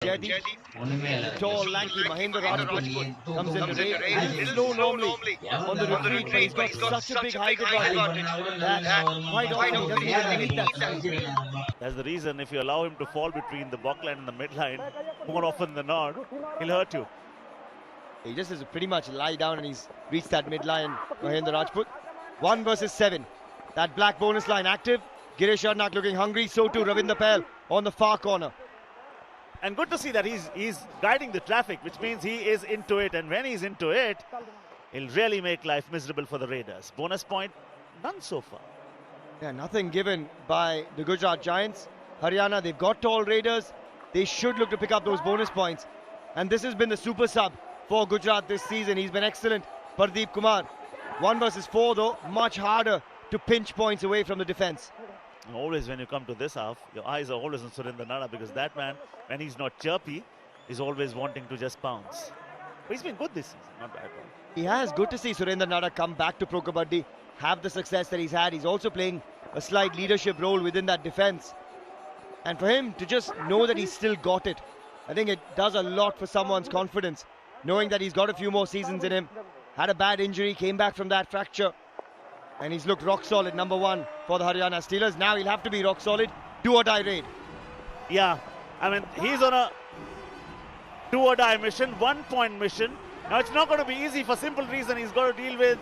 Jaideep, tall, lanky Mahendra Rajput comes in to raid. A little slow normally on the retreat, but he's got such a big height advantage that quite often he doesn't even need that speed. That's the reason if you allow him to fall between the back line and the mid line, more often than not, he'll hurt you. He just has to pretty much lie down and he's reached that mid line, Mahendra Rajput. 1 versus 7. That black bonus line active. Girish Arnak looking hungry, so too Ravinder Patel on the far corner. And good to see that he's guiding the traffic, which means he is into it. And when he's into it, he'll really make life miserable for the Raiders. Bonus point, none so far. Yeah, nothing given by the Gujarat Giants. Haryana, they've got tall Raiders. They should look to pick up those bonus points. And this has been the super sub for Gujarat this season. He's been excellent. Pardeep Kumar. 1 versus 4 though, much harder to pinch points away from the defence. And always when you come to this half, your eyes are always on Surinder Nada, because that man, when he's not chirpy, is always wanting to just pounce. But he's been good this season, not bad. He has. Good to see Surinder Nada come back to Pro Kabaddi, have the success that he's had. He's also playing a slight leadership role within that defence. And for him to just know that he's still got it, I think it does a lot for someone's confidence, knowing that he's got a few more seasons in him. Had a bad injury, came back from that fracture, and he's looked rock solid, number 1 for the Haryana Steelers. Now he'll have to be rock solid, do or die raid. Yeah, I mean, he's on a do or die mission, 1 point mission. Now it's not going to be easy for simple reason. He's got to deal with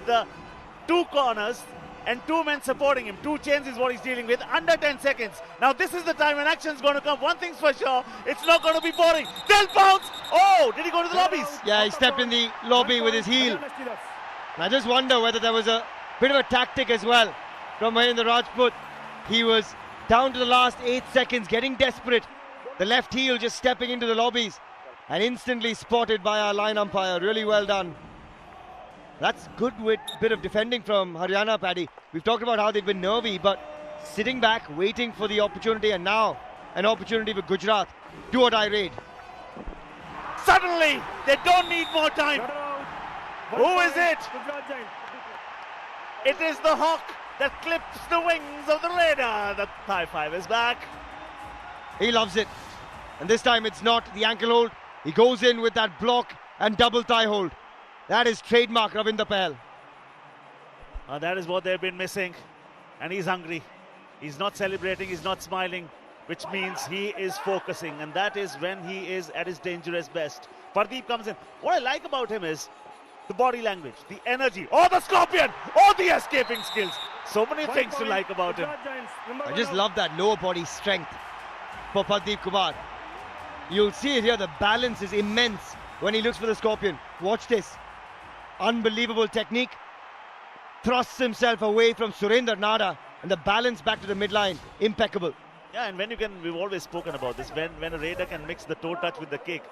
2 corners and 2 men supporting him. 2 chains is what he's dealing with, under 10 seconds. Now this is the time when action's going to come. One thing's for sure, it's not going to be boring. They'll bounce. Oh, did he go to the lobbies? Yeah, he stepped in the lobby with his heel. And I just wonder whether there was a bit of a tactic as well from Mahendra Rajput. He was down to the last 8 seconds, getting desperate. The left heel just stepping into the lobbies and instantly spotted by our line umpire. Really well done. That's good with bit of defending from Haryana, Paddy. We've talked about how they've been nervy, but sitting back, waiting for the opportunity, and now an opportunity for Gujarat. Do or die raid. Suddenly, they don't need more time. Who is it? It is the hawk that clips the wings of the Raider. The high five is back. He loves it. And this time it's not the ankle hold. He goes in with that block and double thigh hold. That is trademark Ravinder Patel. That is what they've been missing. And he's hungry. He's not celebrating, he's not smiling, which means he is focusing. And that is when he is at his dangerous best. Pardeep comes in. What I like about him is the body language, the energy. Oh, the scorpion! Oh, the escaping skills. So many things to like about him. I just love that lower body strength for Pardeep Kumar. You'll see it here, the balance is immense when he looks for the scorpion. Watch this. Unbelievable technique. Thrusts himself away from Surinder Nada, and the balance back to the midline, impeccable. Yeah, and when you can, we've always spoken about this, when a Raider can mix the toe touch with the kick,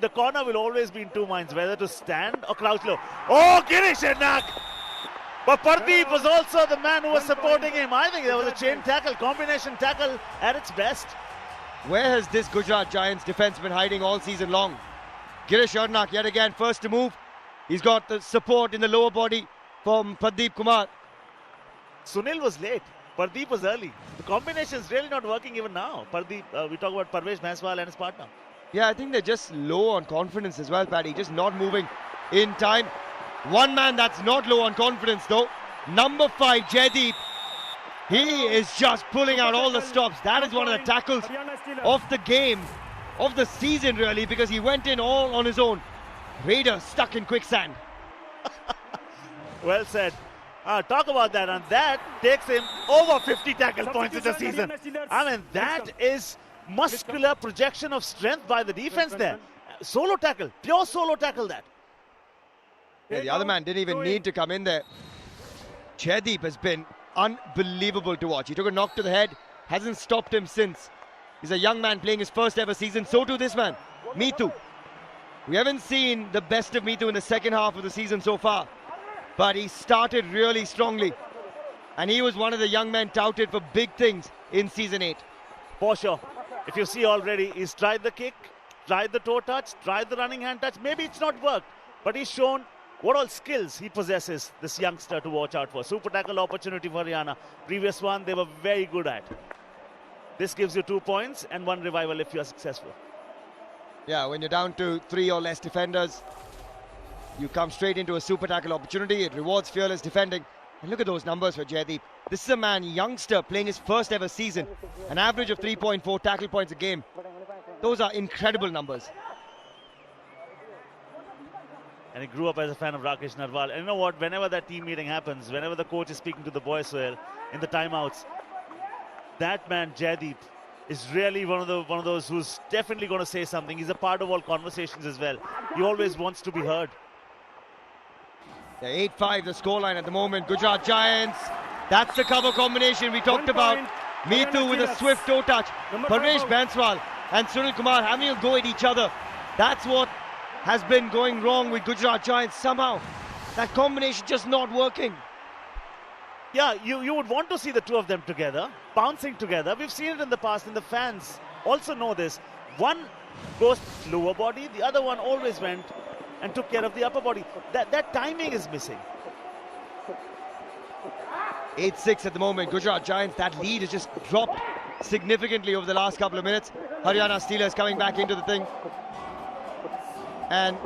the corner will always be in 2 minds, whether to stand or crouch low. Oh, Girish Arnak! But Pardeep was also the man who was supporting him. I think there was a chain tackle, combination tackle at its best. Where has this Gujarat Giants defense been hiding all season long? Girish Arnak yet again first to move. He's got the support in the lower body from Pardeep Kumar. Sunil was late. Pardeep was early. The combination is really not working even now. Pardeep, we talk about Parvesh Maiswal and his partner. Yeah, I think they're just low on confidence as well, Paddy. Just not moving in time. One man that's not low on confidence though. Number 5, Jaideep. He is just pulling out all the stops. That is one of the tackles of the game, of the season really, because he went in all on his own. Raider stuck in quicksand. Well said. Talk about that, and that takes him over 50 tackle points in the season. I mean, that is muscular projection of strength by the defense there. Solo tackle, pure solo tackle that. Yeah, the other man didn't even need to come in there. Jaideep has been unbelievable to watch. He took a knock to the head, hasn't stopped him since. He's a young man playing his first ever season. So too this man, Meetu. We haven't seen the best of Meetu in the second half of the season so far, but he started really strongly. And he was one of the young men touted for big things in season 8. For sure. If you see already, he's tried the kick, tried the toe touch, tried the running hand touch. Maybe it's not worked, but he's shown what all skills he possesses, this youngster, to watch out for. Super tackle opportunity for Haryana. Previous one, they were very good at. This gives you 2 points and 1 revival if you are successful. Yeah, when you're down to 3 or less defenders, you come straight into a super tackle opportunity. It rewards fearless defending. And look at those numbers for Jaideep. This is a man, youngster, playing his first ever season. An average of 3.4 tackle points a game. Those are incredible numbers. And he grew up as a fan of Rakesh Narwal. And you know what? Whenever that team meeting happens, whenever the coach is speaking to the boys in the timeouts, that man, Jaideep, is really one of those who's definitely going to say something. He's a part of all conversations as well. He always wants to be heard. Yeah, 8-5 the scoreline at the moment. Gujarat Giants. That's the cover combination we talked about. Meethu with a swift toe touch. Parvesh Banswal and Sunil Kumar having a go at each other. That's what has been going wrong with Gujarat Giants somehow. That combination just not working. Yeah, you would want to see the two of them together, bouncing together. We've seen it in the past, and the fans also know this. One goes lower body, the other one always went and took care of the upper body. That timing is missing. 8-6 at the moment. Gujarat Giants, that lead has just dropped significantly over the last couple of minutes. Haryana Steelers coming back into the thing. And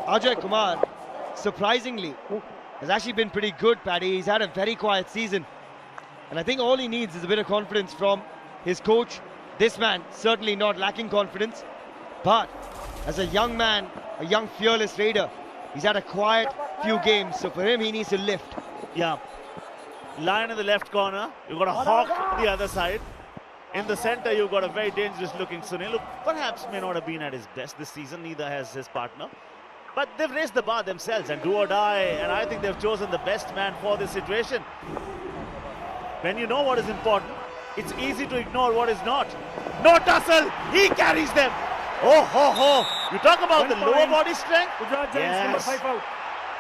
Ajay Kumar, surprisingly, has actually been pretty good, Paddy. He's had a very quiet season. And I think all he needs is a bit of confidence from his coach. This man, certainly not lacking confidence. But as a young man, a young fearless raider, he's had a quiet few games. So for him, he needs to lift. Yeah. Lion in the left corner. You've got a Hawk on the other side. In the center, you've got a very dangerous looking Sunil, who perhaps may not have been at his best this season. Neither has his partner. But they've raised the bar themselves and do or die. And I think they've chosen the best man for this situation. When you know what is important, it's easy to ignore what is not. No tussle. He carries them. Oh, ho, ho. You talk about the lower body strength. Yes.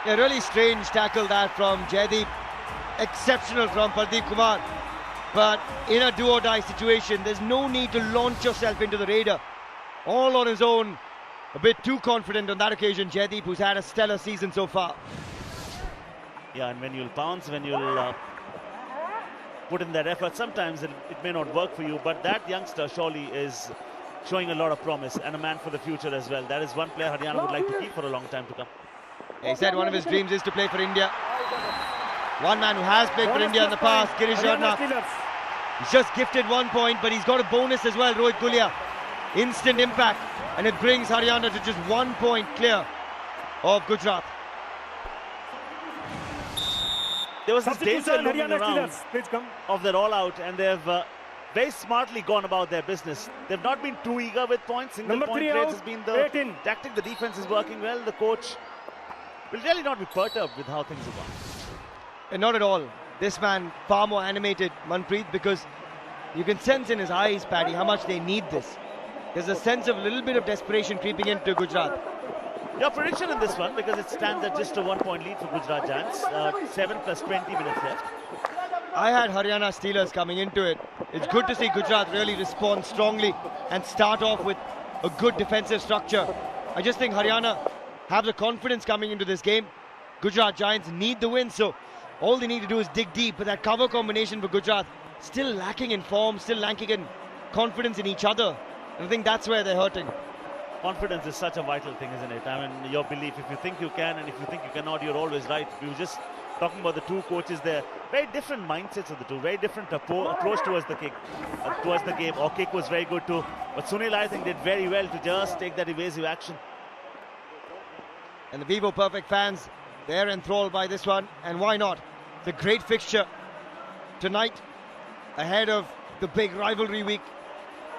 A really strange tackle that from Jaideep. Exceptional from Pradeep Kumar. But in a do-or-die situation, there's no need to launch yourself into the raider. All on his own. A bit too confident on that occasion, Jaideep, who's had a stellar season so far. Yeah, and when you'll pounce, when you'll put in that effort, sometimes it may not work for you. But that youngster surely is showing a lot of promise and a man for the future as well. That is one player Haryana would like to keep for a long time to come. He said one of his dreams is to play for India. One man who has played for India in the past, Girish Jarnath. He's just gifted 1 point, but he's got a bonus as well, Rohit Gulia. Instant impact, and it brings Haryana to just 1 point clear of Gujarat. There was this danger looming around of their all-out, and they've very smartly gone about their business. They've not been too eager with points. Single point rates has been the tactic. The defense is working well. The coach will really not be perturbed with how things have gone. And not at all. This man far more animated, Manpreet, because you can sense in his eyes, Paddy, how much they need this. There's a sense of a little bit of desperation creeping into Gujarat. Your prediction in this one, because it stands at just a 1 point lead for Gujarat Giants. 7 plus 20 minutes left. I had Haryana Steelers coming into it. It's good to see Gujarat really respond strongly and start off with a good defensive structure. I just think Haryana have the confidence coming into this game. Gujarat Giants need the win, so all they need to do is dig deep. But that cover combination for Gujarat, still lacking in form, still lacking in confidence in each other. And I think that's where they're hurting. Confidence is such a vital thing, isn't it? I mean, your belief, if you think you can and if you think you cannot, you're always right. We were just talking about the two coaches there. Very different mindsets of the two, very different approach towards the kick, towards the game. Our kick was very good too. But Sunil, I think, did very well to just take that evasive action. And the Vivo Perfect fans, they're enthralled by this one. And why not? The great fixture tonight ahead of the big rivalry week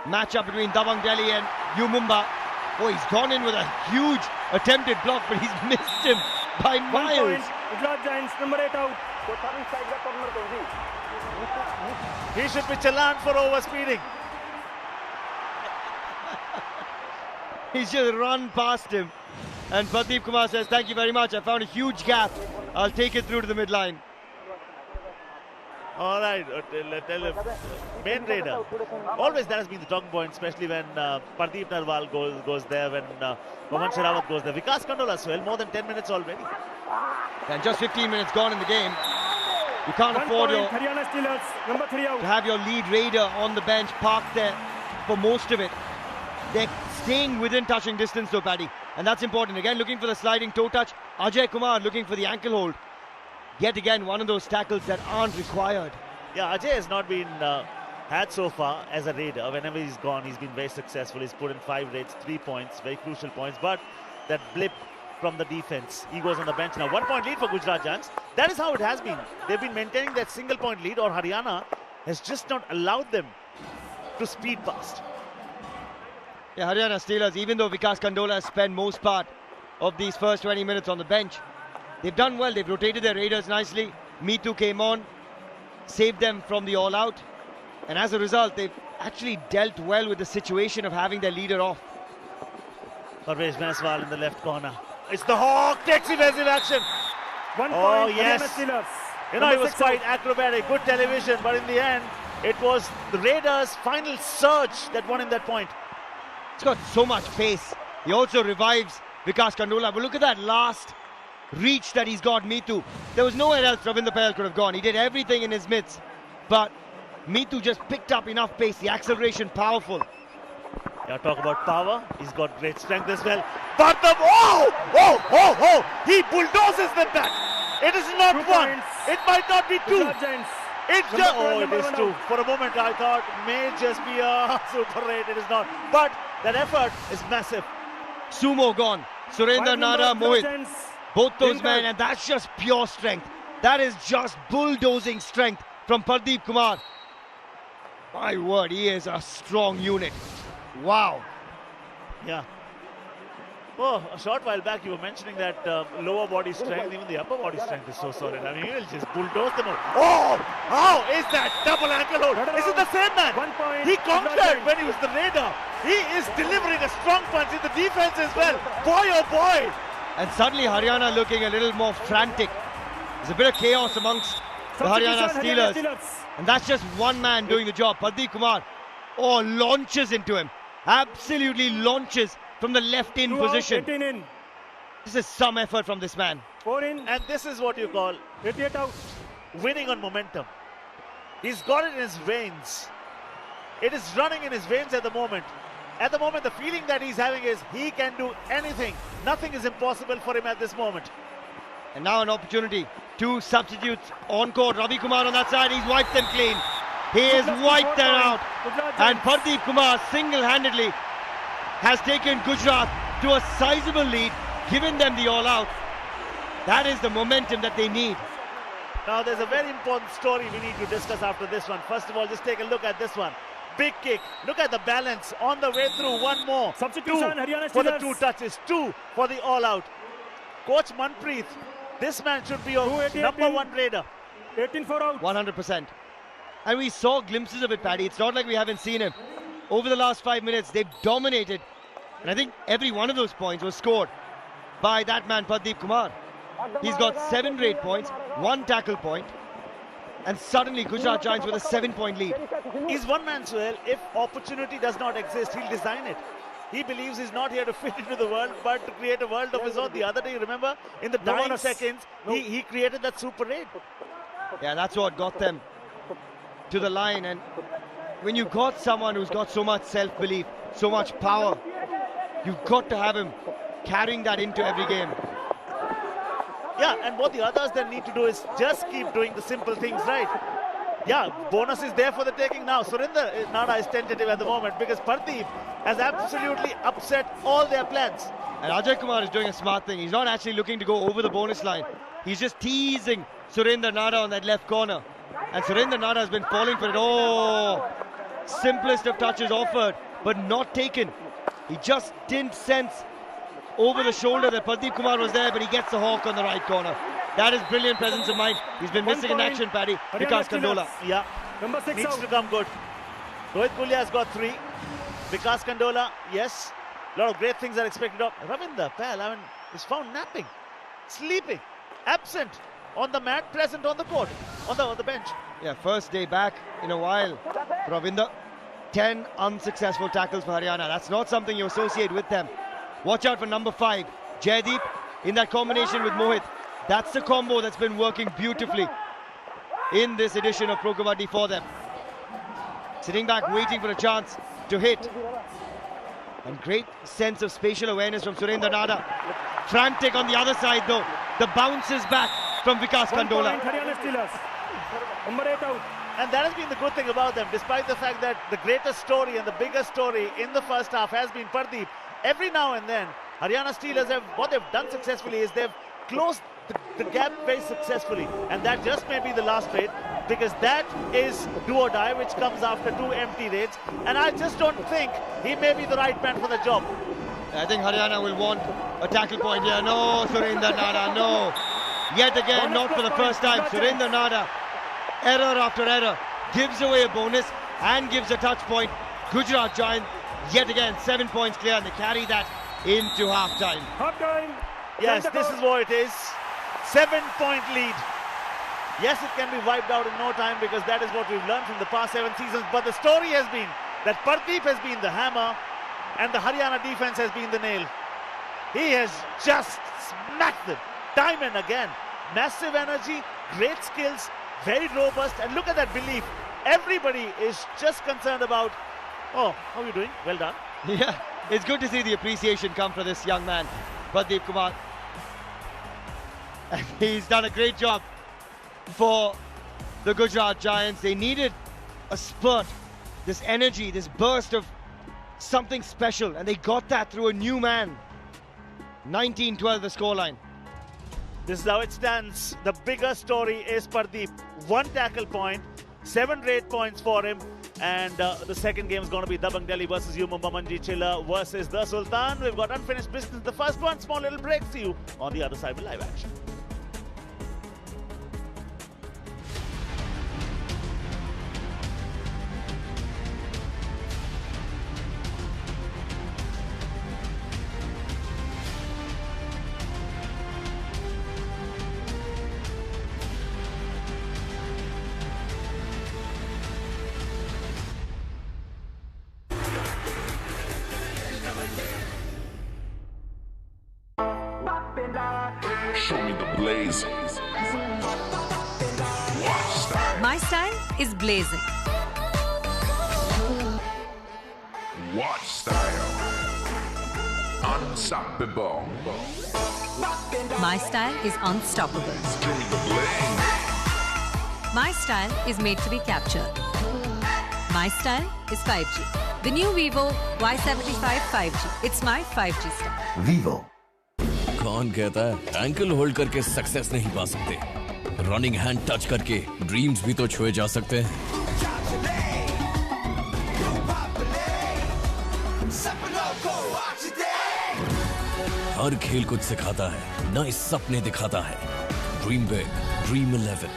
matchup between Dabang Delhi and U Mumbai. Oh, he's gone in with a huge attempted block, but he's missed him by miles. Gujarat Giants, number 8 out. He should be challaned for overspeeding. He's just run past him. And Pradeep Kumar says, thank you very much. I found a huge gap. I'll take it through to the midline. All right, main raider. Always that has been the talking point, especially when Pradeep Narwal goes there, when Pawan Sherawat goes there. Vikas Kandola as well, more than 10 minutes already. And just 15 minutes gone in the game. You can't afford to have your lead raider on the bench parked there for most of it. They're staying within touching distance though, Paddy. And that's important. Again, looking for the sliding toe touch. Ajay Kumar looking for the ankle hold. Yet again, one of those tackles that aren't required. Yeah, Ajay has not been had so far as a raider. Whenever he's gone, he's been very successful. He's put in 5 raids, 3 points, very crucial points. But that blip from the defense, he goes on the bench now. 1 point lead for Gujarat Giants. That is how it has been. They've been maintaining that single point lead, or Haryana has just not allowed them to speed past. Yeah, Haryana Steelers, even though Vikas Kandola has spent most part of these first 20 minutes on the bench, they've done well. They've rotated their raiders nicely. Meetu came on, saved them from the all-out. And as a result, they've actually dealt well with the situation of having their leader off. Parvesh Maiswal in the left corner. It's the Hawk, takes evasive action. 1 Oh, point. yes. Haryana Steelers. You know, it was 6 quite out. acrobatic, good television, but in the end, it was the Raiders' final surge that won him that point. It's got so much pace. He also revives Vikas Kandola. But look at that last reach that he's got, Meetu. There was nowhere else Ravinder Pahel could have gone. He did everything in his midst. But Meetu just picked up enough pace. The acceleration powerful. Yeah, talk about power. He's got great strength as well. But the he bulldozes them back. It is not 2 one. points. It might not be 2. Gujarat Giants. It's Number just twelve, it number is one 2. out. For a moment, I thought may just be a super rate. It is not. But that effort is massive. Sumo gone. Surendra 5 number Nara, Gujarat Mohit. Giants. Both those Injured. men, and that's just pure strength. That is just bulldozing strength from Pardeep Kumar. My word, he is a strong unit. Wow. Yeah. Oh, a short while back you were mentioning that lower body strength, even the upper body strength is so solid. I mean, he will just bulldoze them all. Oh, how is that double ankle hold? Is it the same man? 1 point. He Gujarat conquered Giants. when he was the raider. He is delivering a strong punch in the defense as well. Boy, oh boy. And suddenly Haryana looking a little more frantic. There's a bit of chaos amongst the Haryana Substitution, Steelers. And that's just one man doing the job. Pardeep Kumar, launches into him. Absolutely launches from the left in 2 out, position. 18 in. This is some effort from this man. 4 in. And this is what you call 88 out. winning on momentum. He's got it in his veins. It is running in his veins at the moment. At the moment, the feeling that he's having is he can do anything. Nothing is impossible for him at this moment. And now an opportunity. 2 substitutes on court. Ravi Kumar on that side. He's wiped them clean. He has wiped them out. And Pardeep Kumar single-handedly has taken Gujarat to a sizable lead, given them the all-out. That is the momentum that they need. Now there's a very important story we need to discuss after this one. First of all, just take a look at this one. Big kick. Look at the balance on the way through. One more. Substitution, 2 Haryana for the Steelers. 2 touches. 2 for the all-out. Coach Manpreet, this man should be your 288 number in. 1 raider. 18 for out. 100%. And we saw glimpses of it, Paddy. It's not like we haven't seen him. Over the last 5 minutes, they've dominated. And I think every one of those points was scored by that man, Pardeep Kumar. He's got 7 rate points, 1 tackle point. And suddenly Gujarat Giants with a 7-point lead. He's one man, Suhail. If opportunity does not exist, he'll design it. He believes he's not here to fit into the world, but to create a world of his own. The other day, remember, in the dying bonus. seconds, he created that super raid. Yeah, that's what got them to the line. And when you've got someone who's got so much self-belief, so much power, you've got to have him carrying that into every game. Yeah, and what the others then need to do is just keep doing the simple things right. Yeah, bonus is there for the taking now. Surendra Nara is tentative at the moment because Pardeep has absolutely upset all their plans. And Ajay Kumar is doing a smart thing. He's not actually looking to go over the bonus line. He's just teasing Surendra Nara on that left corner. And Surendra Nara has been falling for it. Oh, simplest of touches offered, but not taken. He just didn't sense over the shoulder that Pardeep Kumar was there, but he gets the hawk on the right corner. That is brilliant presence of mind. He's been 1 missing in point. action, Paddy. Haryana Vikas Steelers. Kandola. Yeah, Number 6 needs out. to come good. Rohit Kulia has got 3. Vikas Kandola, yes. A lot of great things are expected of. Ravinder Pahel, I mean, is found napping, sleeping, absent on the mat, present on the court, on the bench. Yeah, first day back in a while. Ravinder, 10 unsuccessful tackles for Haryana. That's not something you associate with them. Watch out for number 5, Jaideep, in that combination with Mohit. That's the combo that's been working beautifully in this edition of Pro Kabaddi for them. Sitting back, waiting for a chance to hit. And great sense of spatial awareness from Surendra Nada. Frantic on the other side though. The bounces back from Vikas 1 Kandola. point, Haryana Steelers. Number 8 out. And that has been the good thing about them, despite the fact that the greatest story and the biggest story in the first half has been Pardeep. Every now and then, Haryana Steelers what they've done successfully is they've closed the gap very successfully, and that just may be the last trade, because that is do or die, which comes after 2 empty raids, and I just don't think he may be the right man for the job. I think Haryana will want a tackle point here. No, Surendra Nada, no. Yet again, not for the first time. Surendra Nada, error after error, gives away a bonus and gives a touch point. Gujarat Giants, yet again, 7 points clear, and they carry that into half-time. Half-time. Yes, this is what it is. 7-point lead. Yes, it can be wiped out in no time, because that is what we've learned from the past 7 seasons. But the story has been that Pardeep has been the hammer and the Haryana defense has been the nail. He has just smacked them time and again. Massive energy, great skills, very robust, and look at that belief. Everybody is just concerned about, oh, how are you doing? Well done. Yeah, it's good to see the appreciation come for this young man, Pardeep Kumar. And he's done a great job for the Gujarat Giants. They needed a spurt, this energy, this burst of something special, and they got that through a new man. 19-12 the scoreline. This is how it stands. The bigger story is Pardeep. 1 tackle point, 7 raid points for him. And the second game is going to be Dabang Delhi versus Mumbai Manji Chilla versus the Sultan. We've got unfinished business. The first one, small little break. See you on the other side with live action. Show me the blaze. Watch style. My style is blazing. Watch style. Unstoppable. My style is unstoppable. Give me the blaze. My style is made to be captured. My style is 5G. The new Vivo Y75 5G. It's my 5G style. Vivo. कौन कहता है ankle hold करके success नहीं पा सकते? Running hand touch करके dreams भी तो छुए जा सकते हैं। हर खेल कुछ सिखाता है, नए सपने दिखाता है। Dream big, dream 11।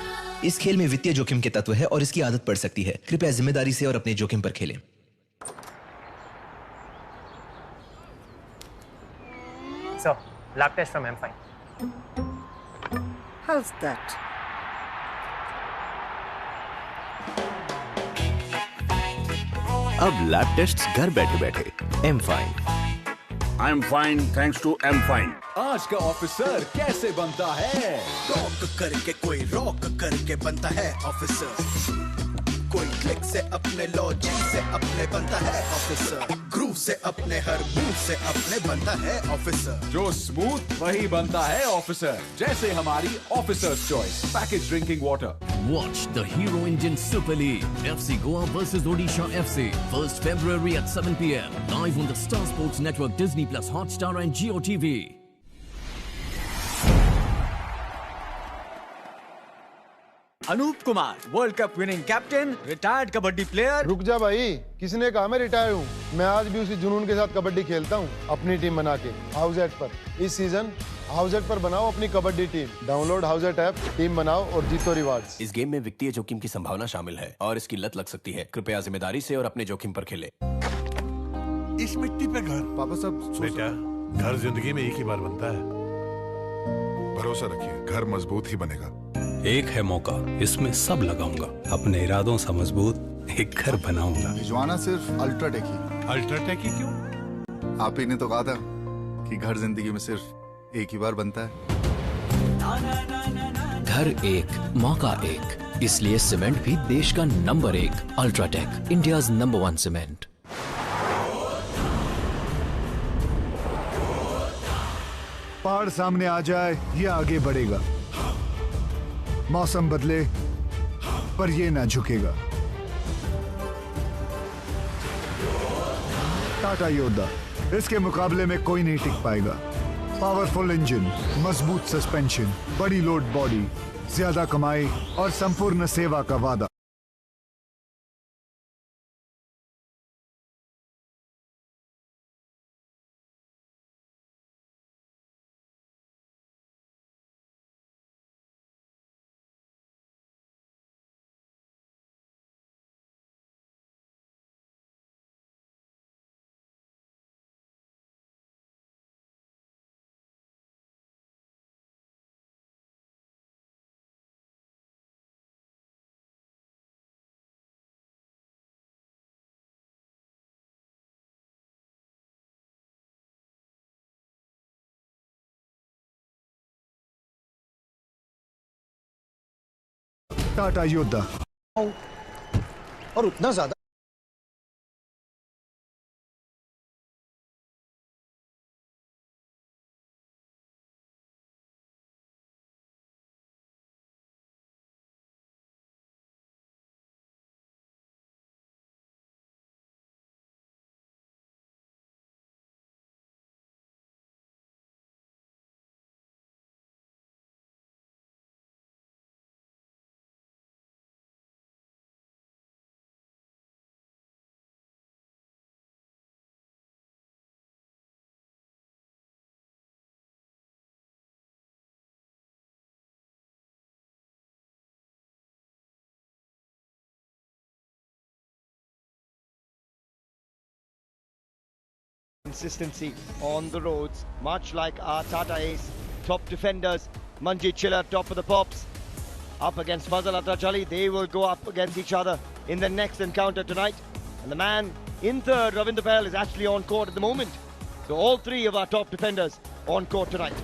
इस खेल में वित्तीय जोखिम के तत्व है और इसकी आदत पड़ सकती है। कृपया जिम्मेदारी से और अपने जोखिम पर खेलें। So, lab test from M5. How's that? अब लैब टेस्ट घर बैठे बैठे M5. I'm fine thanks to M5. आज का ऑफिसर कैसे बनता है? रॉक करके कोई रॉक करके बनता है ऑफिसर। कोई क्लिक से अपने लॉजिक से अपने बनता है ऑफिसर। ग्रूव से अपने हर मूव से अपने बनता है ऑफिसर। जो स्मूथ वही बनता है ऑफिसर। जैसे हमारी officers choice package drinking water. Watch the Hero Indian Super League, FC Goa versus Odisha FC, 1st February at 7 p.m. Live on the Star Sports Network, Disney Plus, Hotstar and Jio TV. Anup Kumar, world cup winning captain, retired kabaddi player. रुक जा भाई, किसने कहा मैं retire हूँ? मैं आज भी उसी जुनून के साथ कबड्डी खेलता हूँ, अपनी टीम बना के हाउस एट पर। इस सीजन हाउस एट पर बनाओ अपनी kabaddi team. Download Howzat app, team बनाओ और जीतो रिवार्ड्स। इस गेम में वित्तीय जोखिम की संभावना शामिल है और इसकी लत लग सकती है। कृपया जिम्मेदारी से और अपने जोखिम पर खेलें। इस मिट्टी पे घर। पापा सब बेटा, घर जिंदगी में एक ही बार बनता है। भरोसा रखिए, घर मजबूत ही बनेगा। एक है मौका, इसमें सब लगाऊंगा। अपने इरादों से मजबूत एक घर बनाऊंगा। भिजवाना सिर्फ अल्ट्राटेक ही। अल्ट्राटेक ही क्यों? आप ही ने तो कहा था कि घर जिंदगी में सिर्फ एक ही बार बनता है। घर एक, मौका एक, इसलिए सीमेंट भी देश का number 1। UltraTech, India's number 1 cement. पहाड़ सामने आ जाए ये आगे बढ़ेगा, मौसम बदले पर ये ना झुकेगा। टाटा योद्धा, इसके मुकाबले में कोई नहीं टिक पाएगा। पावरफुल इंजन, मजबूत सस्पेंशन, बड़ी लोड बॉडी, ज्यादा कमाई और संपूर्ण सेवा का वादा। टाटा योद्धा और उतना ज्यादा consistency on the roads, much like our Tata ace. Top defenders, Manjeet Chiller, top of the pops, up against Fazal Attajali. They will go up against each other in the next encounter tonight. And the man in third, Ravinder Patel, is actually on court at the moment. So all three of our top defenders on court tonight.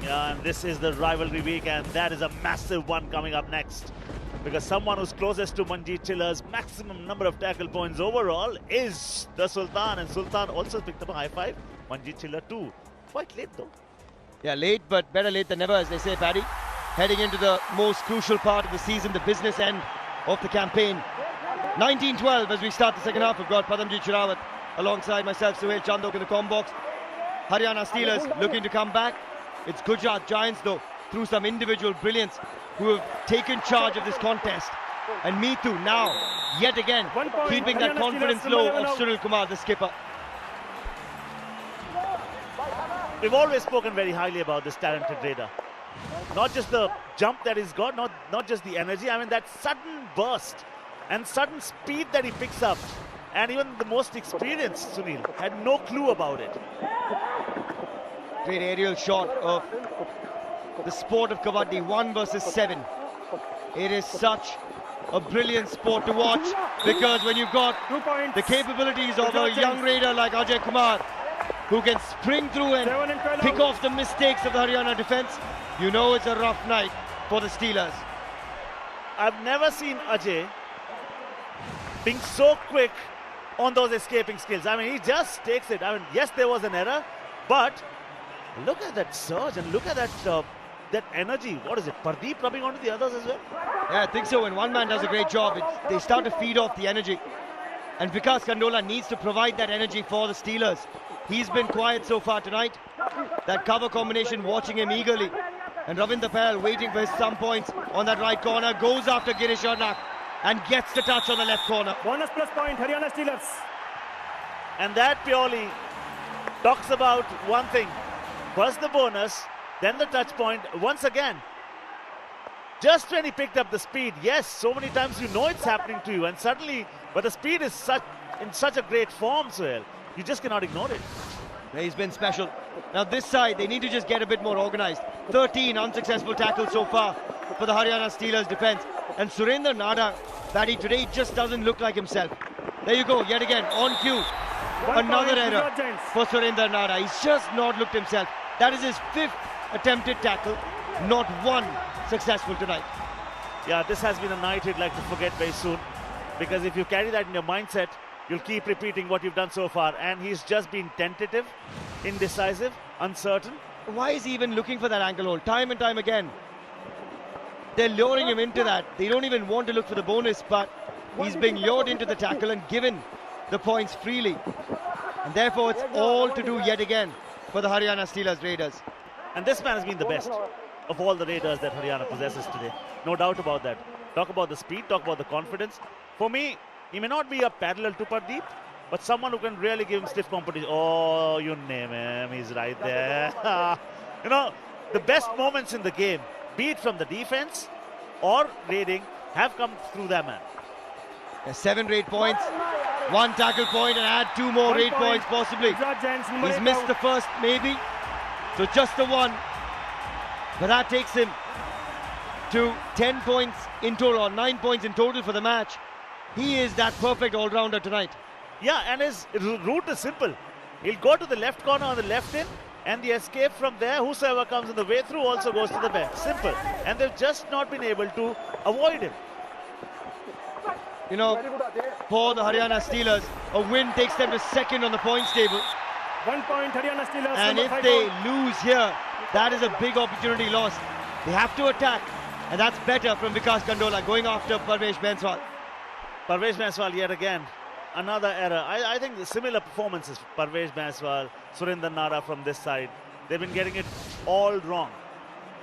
Yeah, and this is the rivalry week, and that is a massive one coming up next. Because someone who's closest to Manjeet Chiller's maximum number of tackle points overall is the Sultan. And Sultan also picked up a high five. Manjeet Chiller too. Quite late though. Yeah, late, but better late than never, as they say, Paddy. Heading into the most crucial part of the season, the business end of the campaign. 19-12 as we start the second half. We've got Padamjit Shirawat alongside myself, Suhail Chandok in the com box. Haryana Steelers looking to come back. It's Gujarat Giants though, through some individual brilliance, who have taken charge of this contest. And Meethu now, yet again, keeping that confidence low of Sunil Kumar, the skipper. We've always spoken very highly about this talented raider. Not just the jump that he's got, not just the energy, I mean that sudden burst and sudden speed that he picks up. And even the most experienced Sunil had no clue about it. Great aerial shot of the sport of Kabaddi, 1 versus 7. It is such a brilliant sport to watch, because when you've got the capabilities of a young raider like Ajay Kumar, who can spring through and pick off the mistakes of the Haryana defence, you know it's a rough night for the Steelers. I've never seen Ajay being so quick on those escaping skills. I mean, he just takes it. I mean, yes, there was an error, but look at that surge and look at that that energy. What is it, Pardeep rubbing onto the others as well? Yeah, I think so. When one man does a great job, they start to feed off the energy. And Vikas Kandola needs to provide that energy for the Steelers. He's been quiet so far tonight. That cover combination, watching him eagerly. And Ravinder Patel waiting for his some points on that right corner. Goes after Girish Arnak and gets the touch on the left corner. Bonus plus point, Haryana Steelers. And that purely talks about one thing. First the bonus, then the touch point once again. Just when he picked up the speed, yes, so many times you know it's happening to you, and suddenly, but the speed is in such a great form, Suhail. You just cannot ignore it. He's been special. Now this side, they need to just get a bit more organised. 13 unsuccessful tackles so far for the Haryana Steelers defence. And Surendra Nada, Paddy, today just doesn't look like himself. There you go, yet again, on cue. Another error for Surendra Nada. He's just not looked himself. That is his 5th attempted tackle, not one successful tonight. Yeah, this has been a night he'd like to forget very soon, because if you carry that in your mindset, you'll keep repeating what you've done so far. And he's just been tentative, indecisive, uncertain, why is he even looking for that ankle hold? Time and time again. They're luring him into that. They don't even want to look for the bonus, but he's being lured into the tackle and given the points freely. And therefore, it's all to do yet again for the Haryana Steelers Raiders. And this man has been the best of all the Raiders that Haryana possesses today. No doubt about that. Talk about the speed, talk about the confidence. For me, he may not be a parallel to Pardeep, but someone who can really give him stiff competition. Oh, you name him, he's right there. You know, the best moments in the game, be it from the defense or raiding, have come through that man. 7 raid points, 1 tackle point, and add 2 more raid points possibly. He's missed the first maybe, so just the 1. But that takes him to 10 points in total, or 9 points in total for the match. He is that perfect all-rounder tonight. Yeah, and his route is simple. He'll go to the left corner on the left end, and the escape from there, whosoever comes in the way through also goes to the bench. Simple. And they've just not been able to avoid him. You know, for the Haryana Steelers, a win takes them to second on the points table. 1 point Haryana Steelers. And if they lose here, that is a big opportunity lost. They have to attack, and that's better from Vikas Kandola going after Parvesh Banswal. Parvesh Banswal yet again. Another error. I think the similar performances, Parvesh Banswal, Surinder Nara from this side. They've been getting it all wrong.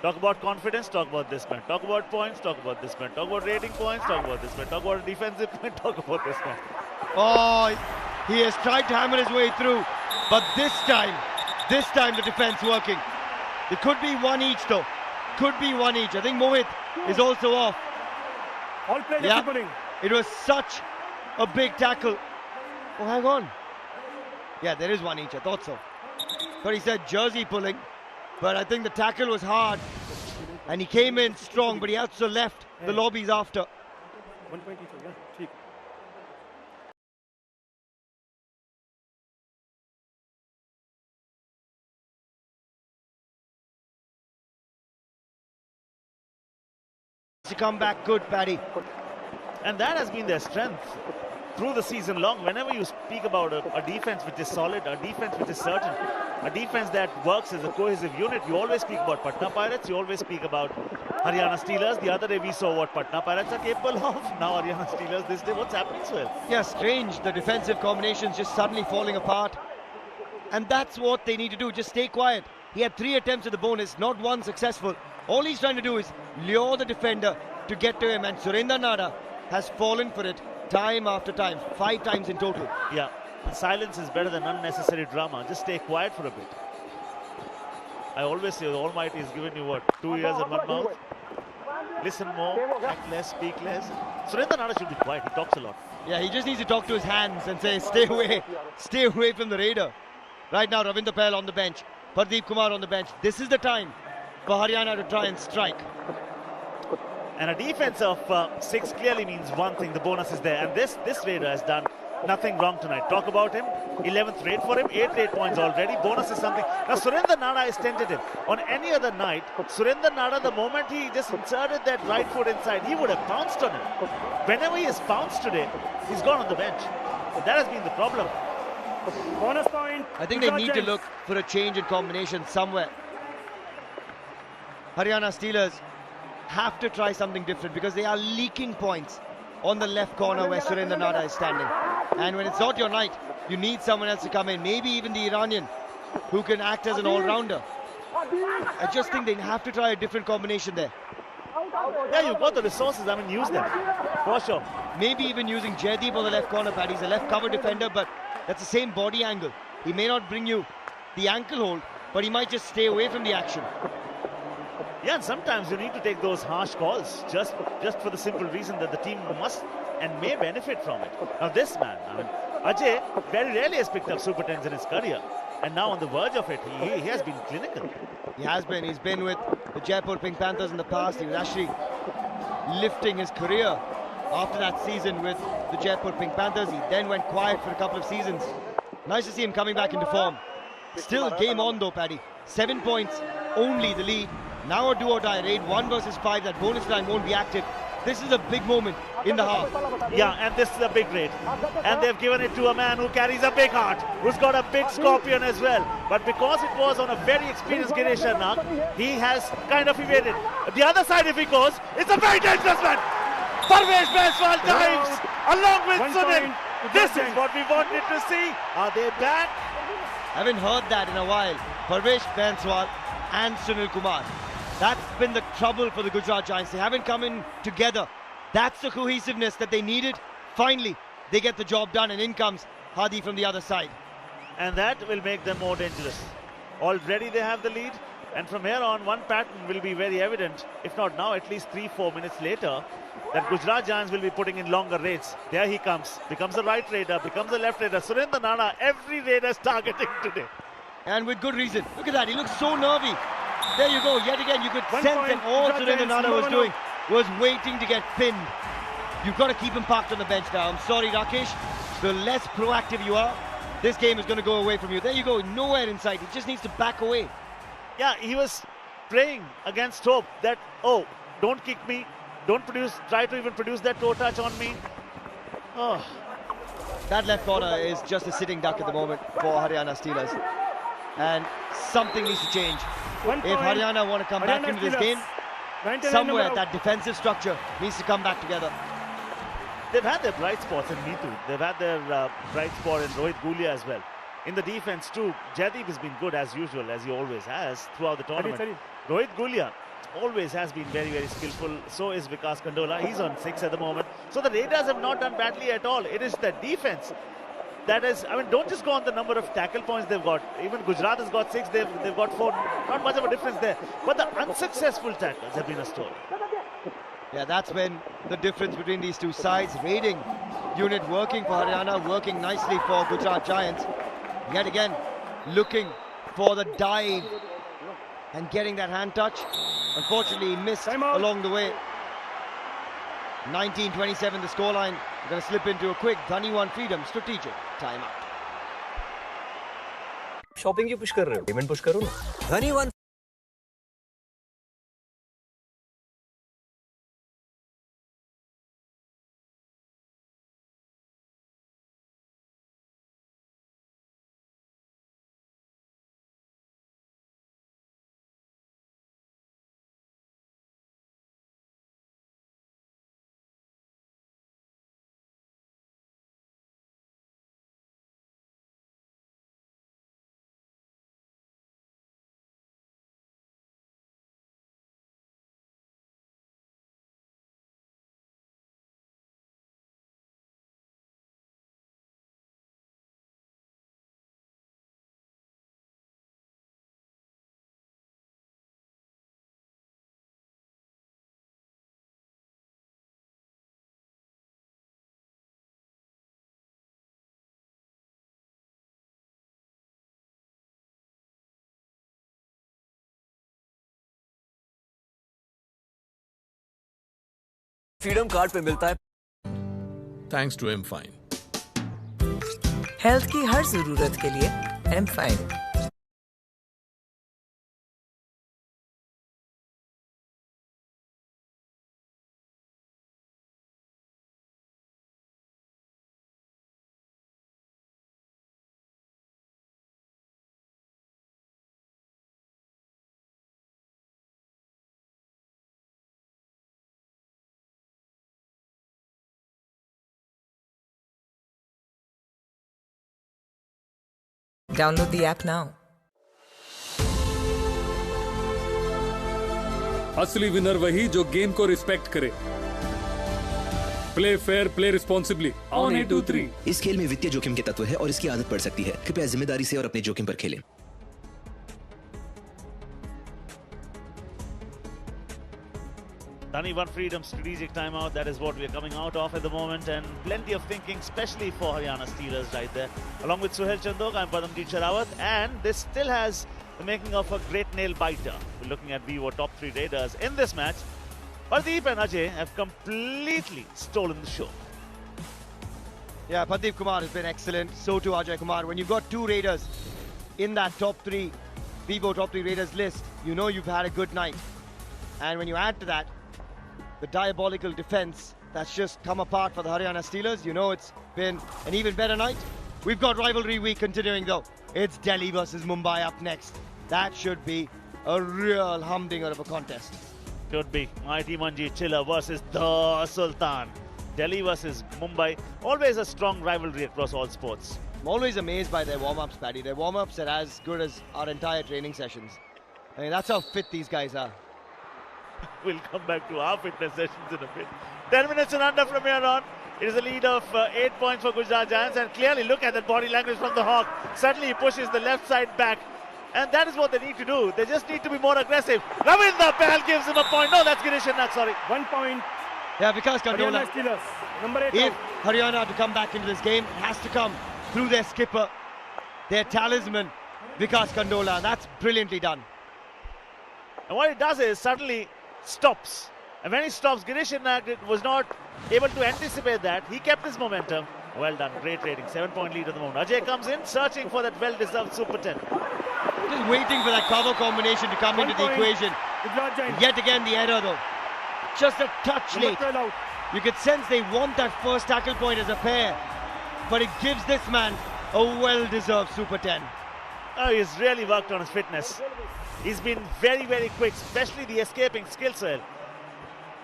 Talk about confidence, talk about this man. Talk about points, talk about this man. Talk about rating points, talk about this man. Talk about a defensive point, talk about this man. Oh, he has tried to hammer his way through, but this time the defense working. It could be 1 each though. Could be 1 each. I think Mohit is also off. All players are pulling. It was such a big tackle. Oh, hang on. Yeah, there is 1 each. I thought so. But he said jersey pulling. But I think the tackle was hard. And he came in strong, but he also left the lobbies after. 122, yeah. To come back good, Paddy. And that has been their strength through the season long. Whenever you speak about a defense which is solid, a defense which is certain, a defense that works as a cohesive unit, you always speak about Patna Pirates, you always speak about Haryana Steelers. The other day we saw what Patna Pirates are capable of. Now Haryana Steelers this day, what's happening to it? Yeah, strange. The defensive combinations just suddenly falling apart. And that's what they need to do, just stay quiet. He had 3 attempts at the bonus, not 1 successful. All he's trying to do is lure the defender to get to him, and Surinder Nara has fallen for it time after time, 5 times in total. Yeah, silence is better than unnecessary drama. Just stay quiet for a bit. I always say the Almighty has given you what, 2 ears and 1 mouth? Listen more, act less, speak less. Surinder Nara should be quiet, he talks a lot. Yeah, he just needs to talk to his hands and say, stay away from the Raider. Right now, Ravinder Patel on the bench, Pardeep Kumar on the bench. This is the time for Haryana to try and strike. And a defense of 6 clearly means one thing, the bonus is there. And this Raider has done nothing wrong tonight. Talk about him, 11th raid for him, 8 raid points already. Bonus is something. Now Surinder Nara is tentative. On any other night, Surinder Nara, the moment he just inserted that right foot inside, he would have pounced on him. Whenever he has pounced today, he's gone on the bench. That has been the problem. Bonus point. I think they need to look for a change in combination somewhere. Haryana Steelers have to try something different because they are leaking points on the left corner where Surinder Nara is standing. And when it's not your night, you need someone else to come in, maybe even the Iranian, who can act as an all-rounder. I just think they have to try a different combination there. Yeah, you've got the resources, I mean, use them, for sure. Maybe even using Jaideep on the left corner pad. He's a left cover defender, but that's the same body angle. He may not bring you the ankle hold, but he might just stay away from the action. Yeah, and sometimes you need to take those harsh calls just for the simple reason that the team must and may benefit from it. Now this man, I mean, Ajay very rarely has picked up Super 10s in his career, and now on the verge of it, he has been clinical. He has been. He's been with the Jaipur Pink Panthers in the past. He was actually lifting his career after that season with the Jaipur Pink Panthers. He then went quiet for a couple of seasons. Nice to see him coming back into form. Still game on though, Paddy. 7 points, only the lead. Now a do-or-die raid, 1 versus 5. That bonus line won't be active. This is a big moment in the half. Yeah, and this is a big raid. And they've given it to a man who carries a big heart, who's got a big scorpion as well. But because it was on a very experienced Giresh Sharma, he has kind of evaded. The other side, if he goes, it's a very dangerous man. Parvesh Baiswal dives along with Sunil. This is what we wanted to see. Are they back? Haven't heard that in a while. Parvesh Baiswal and Sunil Kumar. That's been the trouble for the Gujarat Giants. They haven't come in together. That's the cohesiveness that they needed. Finally, they get the job done, and in comes Hadi from the other side. And that will make them more dangerous. Already they have the lead, and from here on, one pattern will be very evident, if not now, at least 3-4 minutes later, that Gujarat Giants will be putting in longer raids. There he comes. Becomes a right raider, becomes a left raider. Surendra Nana, every raider is targeting today. And with good reason. Look at that, he looks so nervy. There you go, yet again, you could sense that all Surendra Nana was doing was waiting to get pinned. You've got to keep him parked on the bench now. I'm sorry, Rakesh. The less proactive you are, this game is going to go away from you. There you go, nowhere in sight. He just needs to back away. Yeah, he was praying against hope that, oh, don't kick me. Don't try to even produce that toe touch on me. Oh. That left corner is just a sitting duck at the moment for Haryana Steelers. And something needs to change. If Haryana want to come back into this game, somewhere that defensive structure needs to come back together. They've had their bright spots in Neetu. They've had their bright spot in Rohit Gulia as well. In the defense too, Jaideep has been good as usual, as he always has throughout the tournament. Rohit Gulia always has been very, very skillful. So is Vikas Kandola. He's on 6 at the moment. So the Raiders have not done badly at all. It is the defense that is, I mean, don't just go on the number of tackle points they've got. Even Gujarat has got 6, they've got 4. Not much of a difference there. But the unsuccessful tackles have been a story. Yeah, that's been the difference between these two sides. Raiding unit working for Haryana, working nicely for Gujarat Giants. Yet again, looking for the dive and getting that hand touch. Unfortunately, he missed along the way. 19-27 the scoreline. We're going to slip into a quick Dhani won freedom strategic timeout. Shopping क्यों push कर रहे हो? Payment push करो ना. धनी one. Freedom card पे मिलता है. Thanks to Mfine. Health की हर जरूरत के लिए Mfine. Download the app now. असली विनर वही जो गेम को रिस्पेक्ट करे. Play fair, play responsibly. On 8 2 3. इस खेल में वित्तीय जोखिम के तत्व है और इसकी आदत पड़ सकती है. कृपया जिम्मेदारी से और अपने जोखिम पर खेलें. Dhani won freedom, strategic timeout. That is what we are coming out of at the moment, and plenty of thinking, especially for Haryana Steelers right there. Along with Suhail Chandok, I'm Padamjeet Sharawat, and this still has the making of a great nail biter. We're looking at Vivo top 3 raiders in this match. Pardeep and Ajay have completely stolen the show. Yeah, Pardeep Kumar has been excellent. So too Ajay Kumar. When you've got 2 raiders in that top 3 Vivo top 3 raiders list, you know you've had a good night. And when you add to that the diabolical defense that's just come apart for the Haryana Steelers. You know it's been an even better night. We've got rivalry week continuing though. It's Delhi versus Mumbai up next. That should be a real humdinger of a contest. Should be. Mighty Manjeet Chilla versus the Sultan. Delhi versus Mumbai. Always a strong rivalry across all sports. I'm always amazed by their warm-ups, Paddy. Their warm-ups are as good as our entire training sessions. I mean, that's how fit these guys are. We'll come back to our fitness sessions in a bit. 10 minutes and under from here on. It is a lead of 8 points for Gujarat Giants, and clearly look at that body language from the Hawk. Suddenly he pushes the left side back, and that is what they need to do. They just need to be more aggressive. Ravinder Pahl gives him a point. No, that's Girish Sharma, sorry. 1 point. Yeah, because Kandola, Number 8 if Haryana have to come back into this game, it has to come through their skipper, their talisman, Vikas Kandola. That's brilliantly done. And what he does is suddenly stops. And when he stops, Girish Sharma was not able to anticipate that. He kept his momentum. Well done, great rating. 7-point lead at the moment. Ajay comes in, searching for that well-deserved Super 10. Just waiting for that cover combination to come into the equation. Yet again the error though. Just a touch late. You could sense they want that first tackle point as a pair. But it gives this man a well-deserved Super 10. Oh, he's really worked on his fitness. He's been very, very quick, especially the escaping skill set.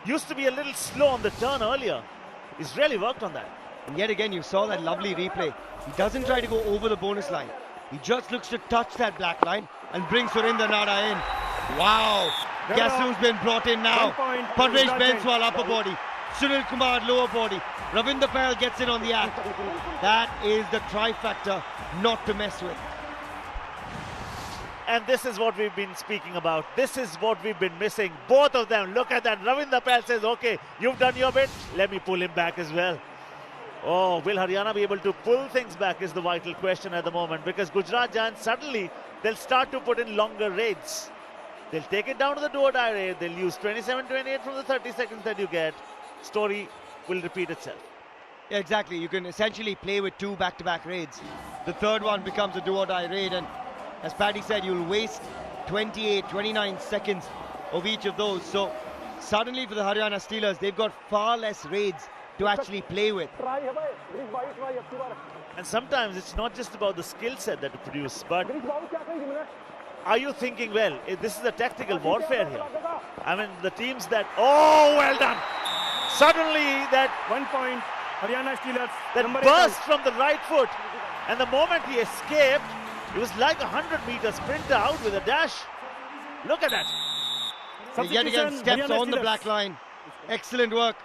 Used to be a little slow on the turn earlier. He's really worked on that. And yet again, you saw that lovely replay. He doesn't try to go over the bonus line. He just looks to touch that black line and bring Surinder Nada in. Wow! Guess who's been brought in now? Parvesh Banswal upper body. Sunil Kumar lower body. Ravinder Pahl gets in on the act. That is the trifecta not to mess with. And this is what we've been speaking about. This is what we've been missing. Both of them. Look at that. Ravinder Pahl says, okay, you've done your bit. Let me pull him back as well. Oh, will Haryana be able to pull things back is the vital question at the moment, because Gujarat Giants suddenly, they'll start to put in longer raids. They'll take it down to the do-or-die raid. They'll use 27-28 from the 30 seconds that you get. Story will repeat itself. Yeah, exactly. You can essentially play with 2 back-to-back raids. The third one becomes a do-or-die raid, and as Paddy said, you'll waste 28, 29 seconds of each of those. So suddenly for the Haryana Steelers, they've got far less raids to actually play with. And sometimes it's not just about the skill set that you produce, but are you thinking, well, this is a tactical warfare here? I mean, the teams that, oh, well done. Suddenly that 1 point, Haryana Steelers. That burst from the right foot, and the moment he escaped, it was like a 100-meter sprinter out with a dash. Look at that. Yet again steps on the black line. Excellent work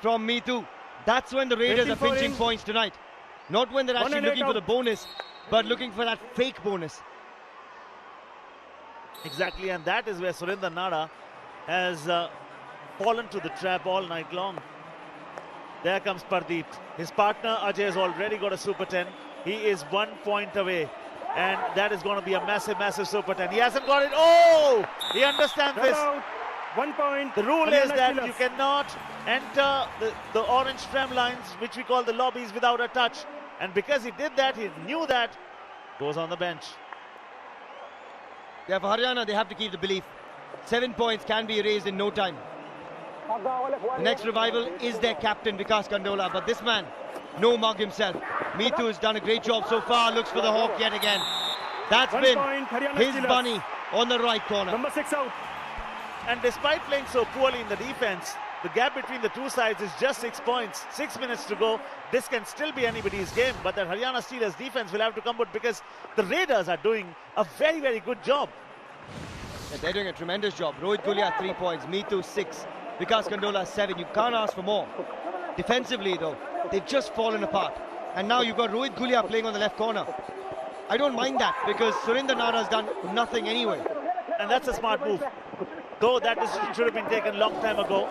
from Meetu. That's when the Raiders are pinching points tonight. Not when they're actually looking for the bonus, but looking for that fake bonus. Exactly, and that is where Surinder Nada has fallen to the trap all night long. There comes Pardeep. His partner Ajay has already got a Super 10. He is 1 point away, and that is going to be a massive, massive Super 10. He hasn't got it. Oh! He understands this. 1 point. The rule is that you cannot enter the orange tram lines, which we call the lobbies, without a touch. And because he did that, he knew that, goes on the bench. Yeah, for Haryana, they have to keep the belief. 7 points can be erased in no time. The next revival is their captain, Vikas Kandola. But this man, no mug himself. Meetu has done a great job so far. Looks for the Hawk yet again. That's been his bunny on the right corner. Number 6 out. And despite playing so poorly in the defense, the gap between the two sides is just 6 points. 6 minutes to go. This can still be anybody's game, but the Haryana Steelers defense will have to come out, because the Raiders are doing a very, very good job. Yeah, they're doing a tremendous job. Rohit Gulia 3 points, Meetu 6, Vikas Kandola 7. You can't ask for more. Defensively though, they've just fallen apart. And now you've got Rohit Gulia playing on the left corner. I don't mind that, because Surinder Nada has done nothing anyway. And that's a smart move. Though that should have been taken a long time ago.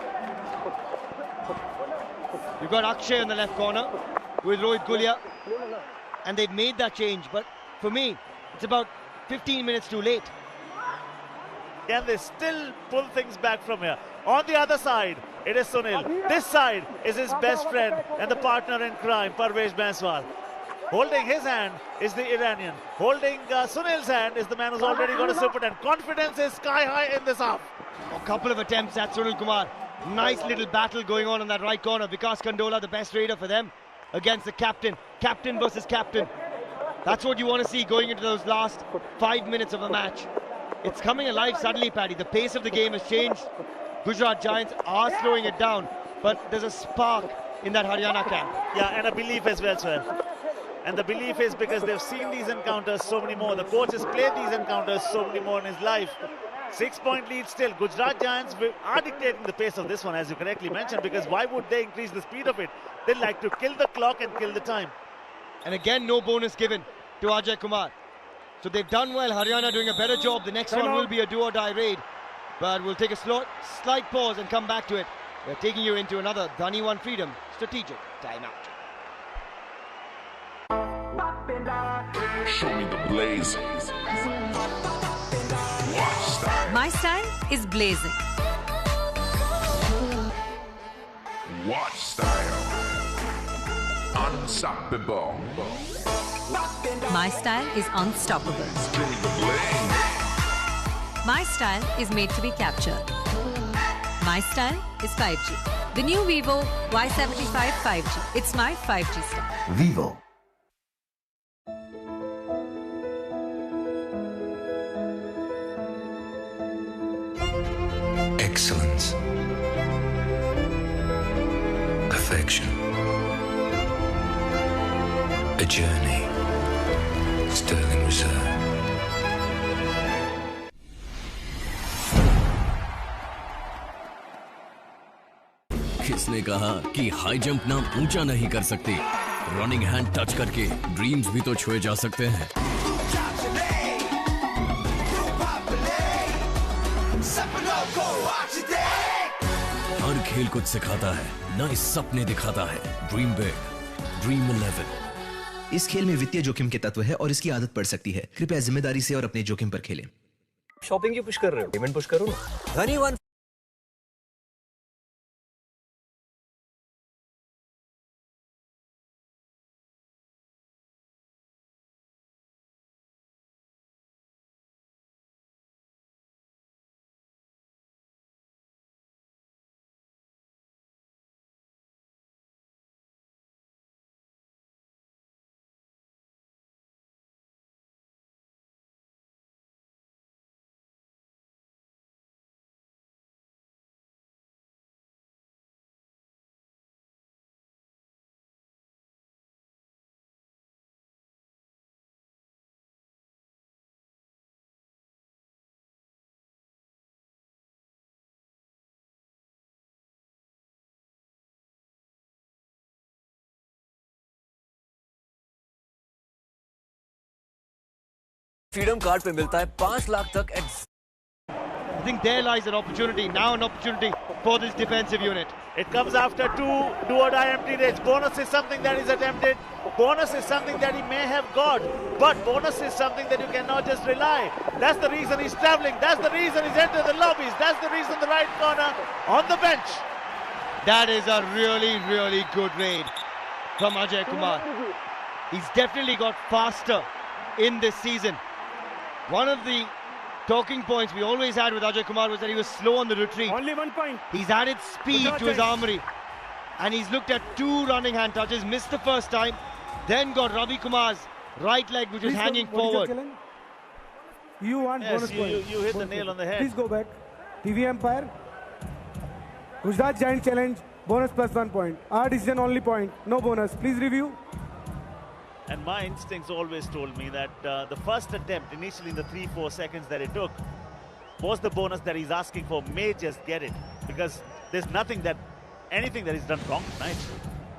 You've got Akshay in the left corner with Rohit Gulia, and they've made that change, but for me, it's about 15 minutes too late. Can they still pull things back from here? On the other side, it is Sunil. This side is his best friend and the partner in crime, Parvesh Banswal. Holding his hand is the Iranian. Holding Sunil's hand is the man who's already got a Super 10. Confidence is sky high in this half. A couple of attempts at Sunil Kumar. Nice little battle going on that right corner. Vikas Kandola, the best raider for them, against the captain. Captain versus captain. That's what you want to see going into those last 5 minutes of a match. It's coming alive suddenly, Paddy. The pace of the game has changed. Gujarat Giants are slowing it down, but there's a spark in that Haryana camp. Yeah, and a belief as well, sir. And the belief is because they've seen these encounters so many more. The coach has played these encounters so many more in his life. 6-point lead still. Gujarat Giants are dictating the pace of this one, as you correctly mentioned, because why would they increase the speed of it? They like to kill the clock and kill the time. And again, no bonus given to Ajay Kumar. So they've done well. Haryana doing a better job. The next one will be a do-or-die raid. But we'll take a slight pause and come back to it. We're taking you into another Dhani One Freedom strategic timeout. Show me the blaze. Watch style. My style is blazing. Watch style. Unstoppable. My style is unstoppable. My style is made to be captured. My style is 5G. The new Vivo Y75 5G. It's my 5G style. Vivo. Excellence. Perfection. A journey. Sterling Reserve. किसने कहा कि high jump नाम ऊंचा नहीं कर सकती? Running hand touch करके dreams भी तो छुए जा सकते हैं। हर खेल कुछ सिखाता है, नए सपने दिखाता है। Dream big, dream 11। इस खेल में वित्तीय जोखिम के तत्व है और इसकी आदत पड़ सकती है। कृपया जिम्मेदारी से और अपने जोखिम पर खेलें। शॉपिंग क्यों पुश कर रहे हो? पेमेंट पुश करो ना। धनी वन फ्रीडम कार्ड पे मिलता है 5 लाख तक। I think there lies an opportunity. Now an opportunity for this defensive unit. It comes after 2 do-or-die empty raids. Bonus is something that is attempted. Bonus is something that he may have got. But bonus is something that you cannot just rely. That's the reason he's traveling. That's the reason he's entered the lobbies. That's the reason the right corner on the bench. That is a really, really good raid from Ajay Kumar. He's definitely got faster in this season. One of the talking points we always had with Ajay Kumar was that he was slow on the retreat. Only 1 point. He's added speed to his armory. And he's looked at 2 running hand touches, missed the first time, then got Ravi Kumar's right leg, which was hanging forward. You want bonus point. You hit the nail on the head. Please go back. TV Empire. Gujarat Giant challenge. Bonus plus 1 point. Our decision only point. No bonus. Please review. And my instincts always told me that the first attempt, initially in the 3-4 seconds that it took, was the bonus that he's asking for. May just get it, because there's anything that he's done wrong tonight.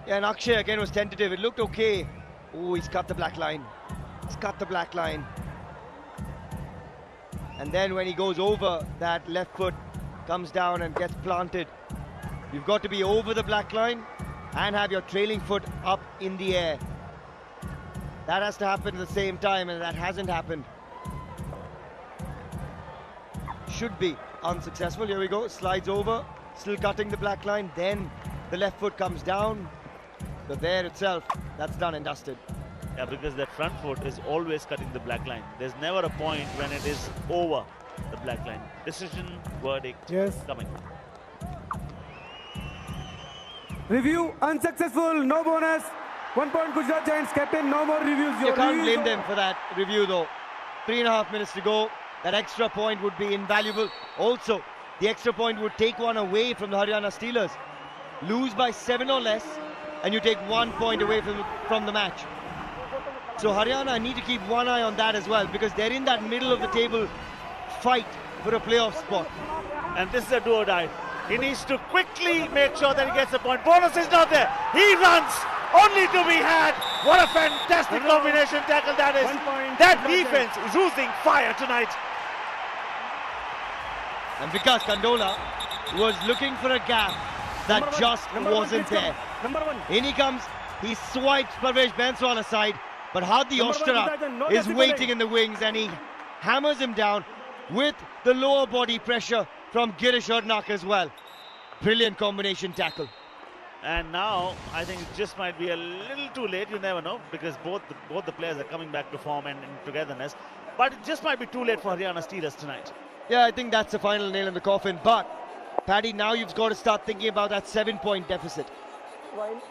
Yeah, and Akshay again was tentative. It looked okay. Oh, he's cut the black line. He's cut the black line. And then when he goes over, that left foot comes down and gets planted. You've got to be over the black line and have your trailing foot up in the air. That has to happen at the same time, and that hasn't happened. Should be unsuccessful. Here we go. Slides over, still cutting the black line. Then the left foot comes down. So there itself, that's done and dusted. Yeah, because that front foot is always cutting the black line. There's never a point when it is over the black line. Decision, verdict, yes, coming. Review unsuccessful, no bonus. 1 point Gujarat Giants captain, no more reviews. You can't blame them for that review though. 3.5 minutes to go. That extra point would be invaluable. Also, the extra point would take one away from the Haryana Steelers. Lose by 7 or less, and you take 1 point away from the match. So Haryana need to keep one eye on that as well, because they're in that middle of the table fight for a playoff spot. And this is a do or die. He needs to quickly make sure that he gets a point. Bonus is not there. He runs, only to be had. What a fantastic combination tackle that is. That defense is oozing fire tonight. And Vikas Kandola was looking for a gap that just wasn't there. In he comes, he swipes Parvesh Banswal aside, but Hadi Oshtara is waiting in the wings and he hammers him down with the lower body pressure from Girish Arnak as well. Brilliant combination tackle. And now I think it just might be a little too late. You never know, because both the players are coming back to form and togetherness. But it just might be too late for Haryana Steelers tonight. Yeah, I think that's the final nail in the coffin. But Paddy, now you've got to start thinking about that 7-point deficit.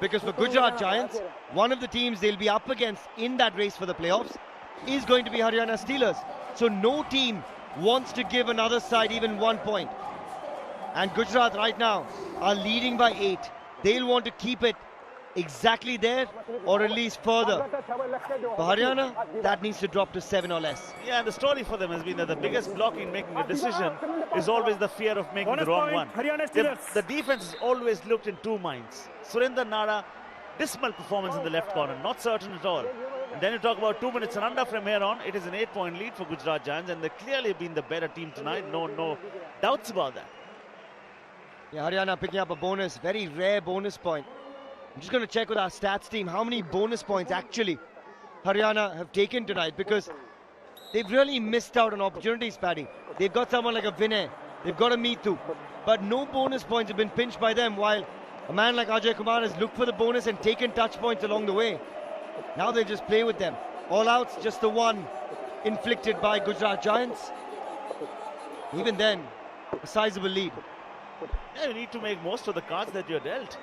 Because for Gujarat Giants, one of the teams they'll be up against in that race for the playoffs is going to be Haryana Steelers. So no team wants to give another side even 1 point. And Gujarat right now are leading by 8. They'll want to keep it exactly there or at least further. For Haryana, that needs to drop to 7 or less. Yeah, and the story for them has been that the biggest block in making a decision is always the fear of making the wrong one. The defense has always looked in two minds. Surinder Nara, dismal performance in the left corner, not certain at all. And then you talk about 2 minutes and under from here on, it is an 8-point lead for Gujarat Giants, and they clearly have been the better team tonight. No doubts about that. Yeah, Haryana picking up a bonus, very rare bonus point. I'm just going to check with our stats team how many bonus points actually Haryana have taken tonight, because they've really missed out on opportunities, Paddy. They've got someone like a Vinay, they've got a Meetu, but no bonus points have been pinched by them, while a man like Ajay Kumar has looked for the bonus and taken touch points along the way. Now they just play with them. All outs, just the one inflicted by Gujarat Giants. Even then, a sizable lead. Yeah, you need to make most of the cards that you're dealt.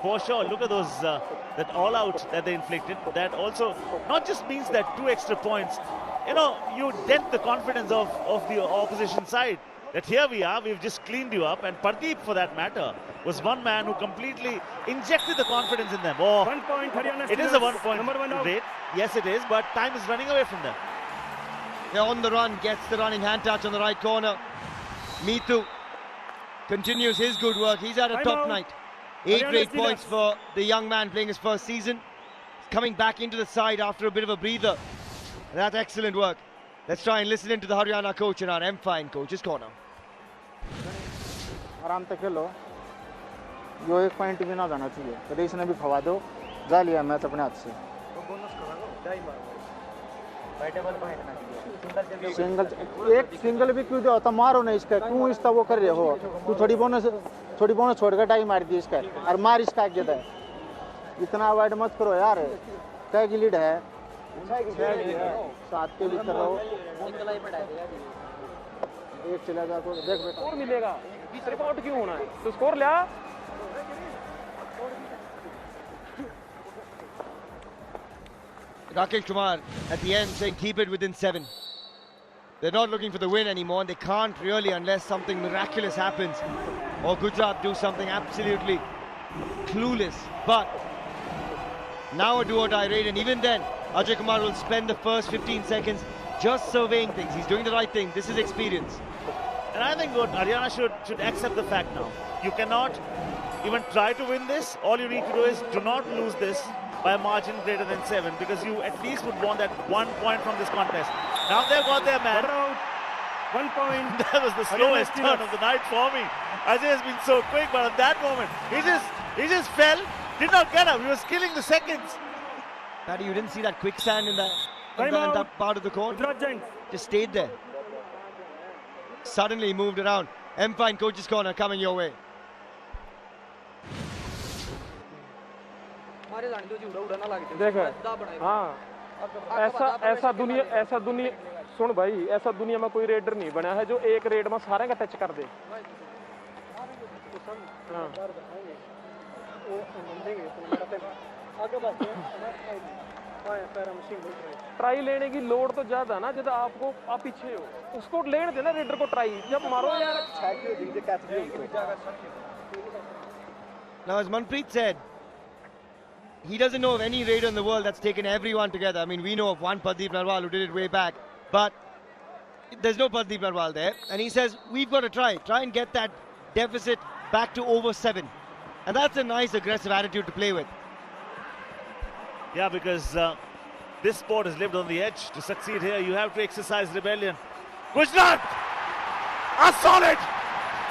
For sure, look at those, that all out that they inflicted. That also not just means that 2 extra points, you know, you dent the confidence of the opposition side. That here we are, we've just cleaned you up. And Pardeep, for that matter, was one man who completely injected the confidence in them. Oh, 1 point, Haryana. It is a 1 point rate. Yes, it is, but time is running away from them. Yeah, on the run, gets the running hand touch on the right corner. Meetu continues his good work. He's had a top night. 8 great points for the young man playing his first season. Coming back into the side after a bit of a breather. That's excellent work. Let's try and listen into the Haryana coach in our M-Fine Coach's Corner. आराम से खेलो, जो 1 point भी ना जाना चाहिए, race ने भी खवा दो, जा लिया मैच अपने हाथ से। सिंगल भी क्यों दो, तो मारो नहीं इसका, क्यों इसका वो कर रहे हो, तू थोड़ी बोनस छोड़ कर टाइम मार दी इसका, और मार इसका आगे है, इतना अवॉइड मत करो यार, क्या की लीड है, 7 के भीतर रहो, एक चला जा तो देख बेटा और मिलेगा, 20 रिकॉर्ड क्यों होना है, तो स्कोर ले आ। Rakesh Kumar at the end saying keep it within 7. They're not looking for the win anymore, and they can't really unless something miraculous happens or Gujarat do something absolutely clueless. But now a do-or-die raid, and even then Ajay Kumar will spend the first 15 seconds just surveying things. He's doing the right thing. This is experience. And I think Haryana should accept the fact now. You cannot even try to win this. All you need to do is do not lose this by a margin greater than 7, because you at least would want that 1 point from this contest. Now they've got their man. 1 point. That was the slowest turn of the night for me. Ajay has been so quick, but at that moment, he just fell, did not get up. He was killing the seconds. Paddy, you didn't see that quicksand in that part of the court? Just stayed there. Suddenly moved around. M-Fine Coach's Corner coming your way. देख हाँ ऐसा दुनिया सुन भाई, ऐसा दुनिया में कोई raider नहीं बना है जो एक रेड में सारे का टच कर दे। ट्राई लेने की लोड तो ज्यादा ना, जब आप पीछे हो उसको लेने देना, रेडर को ट्राई जब मारो यार। Now, as Manpreet said, he doesn't know of any raider in the world that's taken everyone together. I mean, we know of one Pardeep Narwal who did it way back, but there's no Pardeep Narwal there. And he says, we've got to try and get that deficit back to over 7. And that's a nice aggressive attitude to play with. Yeah, because this sport has lived on the edge. To succeed here, you have to exercise rebellion. Gujarat are solid!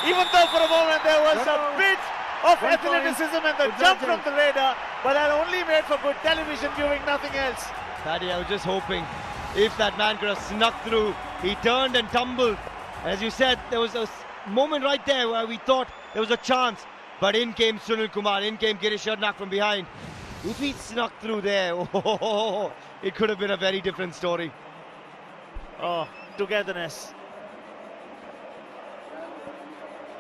Even though for a moment there was a bit of athleticism and the jump from the radar, but that only made for good television viewing, nothing else. Paddy, I was just hoping if that man could have snuck through. He turned and tumbled. As you said, there was a moment right there where we thought there was a chance, but in came Sunil Kumar, in came Girish Sharnak from behind. If he snuck through there, it could have been a very different story. Oh, togetherness.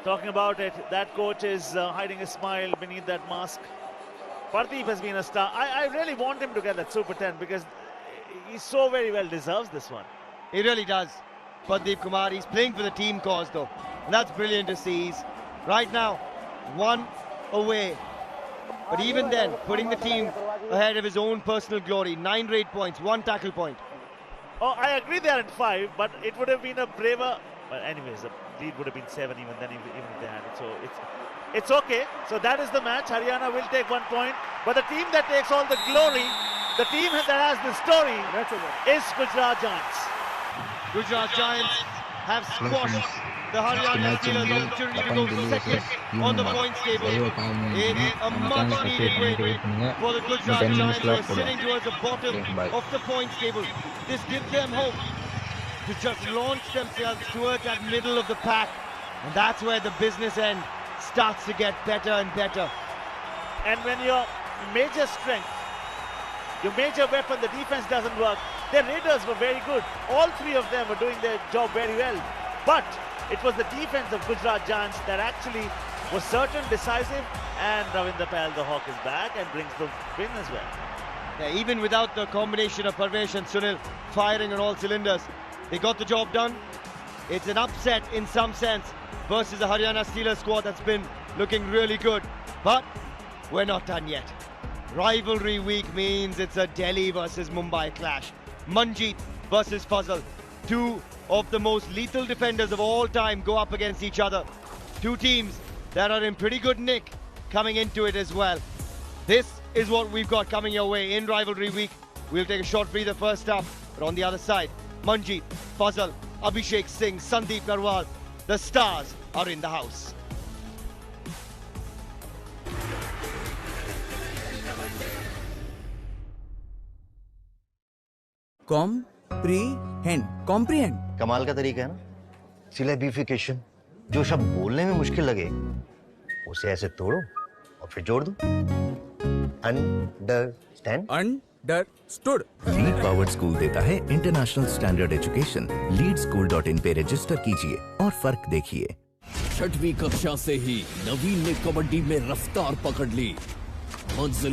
Talking about it, that coach is hiding a smile beneath that mask. Pardeep has been a star. I really want him to get that Super 10 because he so very well deserves this one. He really does. Pardeep Kumar, he's playing for the team cause though. And that's brilliant to see. He's right now 1 away. But even then, putting the team ahead of his own personal glory. 9 raid points, 1 tackle point. Oh, I agree they are at 5, but it would have been a braver... But anyways, the lead would have been 7 even then, even if they had it. So it's okay. So that is the match. Haryana will take 1 point. But the team that takes all the glory, the team that has the story, is Gujarat Giants. Gujarat Giants have squashed the Haryana Steelers' opportunity to go second on the points table. It's a much-needed win for the Gujarat Giants who are sitting towards the bottom of the points table. This gives them hope to just launch themselves towards that middle of the pack. And that's where the business end starts to get better and better. And when your major strength, your major weapon, the defense doesn't work, their raiders were very good. All 3 of them were doing their job very well. But it was the defense of Gujarat Giants that actually was certain, decisive, and Ravinder Pal, the Hawk, is back and brings the win as well. Yeah, even without the combination of Parvesh and Sunil firing on all cylinders, they got the job done. It's an upset in some sense versus the Haryana Steelers squad that's been looking really good. But we're not done yet. Rivalry week means it's a Delhi versus Mumbai clash. Manjeet versus Fazal. 2 of the most lethal defenders of all time go up against each other. 2 teams that are in pretty good nick coming into it as well. This is what we've got coming your way in rivalry week. We'll take a short breather first up, but on the other side, Manjeet, Fazal, Abhishek Singh, Sandeep Narwal, the stars are in the house. Comprehend कमाल का तरीका है ना, सिलेबिफिकेशन। जो शब्द बोलने में मुश्किल लगे उसे ऐसे तोड़ो और फिर जोड़ दो। Understand, understood. Lead powered school देता है इंटरनेशनल स्टैंडर्ड एजुकेशन। leadschool.in पे रजिस्टर कीजिए और फर्क देखिए। 6वीं कक्षा से ही नवीन ने कबड्डी में रफ्तार पकड़ ली।